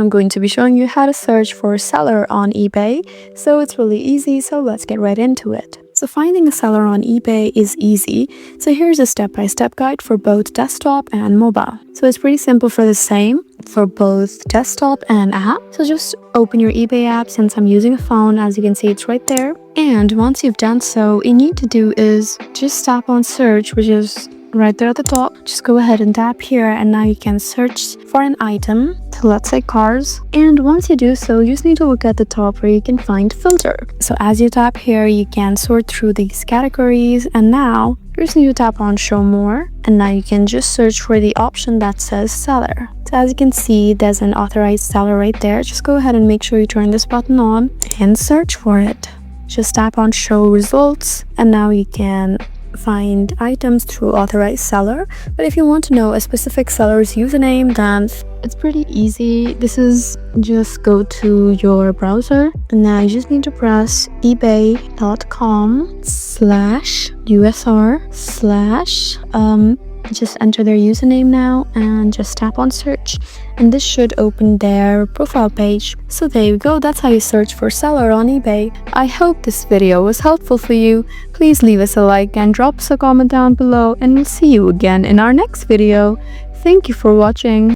I'm going to be showing you how to search for a seller on eBay. So it's really easy, so let's get right into it. So finding a seller on eBay is easy. So here's a step-by-step guide for both desktop and mobile. So it's pretty simple for the same for both desktop and app. So just open your eBay app. Since I'm using a phone, as you can see, it's right there. And once you've done so, all you need to do is just tap on search, which is right there at the top. Just go ahead and tap here, and now you can search for an item. So let's say cars. And once you do so, you just need to look at the top where you can find filter. So as you tap here, you can sort through these categories, and now you just need to tap on show more, and now you can just search for the option that says seller. So as you can see, there's an authorized seller right there. Just go ahead and make sure you turn this button on and search for it. Just tap on show results, and now you can find items through authorized seller. But if you want to know a specific seller's username, then it's pretty easy. This is just go to your browser, and now you just need to press ebay.com/usr/ just enter their username now and just tap on search, and this should open their profile page. So there you go, that's how you search for seller on eBay. I hope this video was helpful for you. Please leave us a like and drop us a comment down below, and we'll see you again in our next video. Thank you for watching.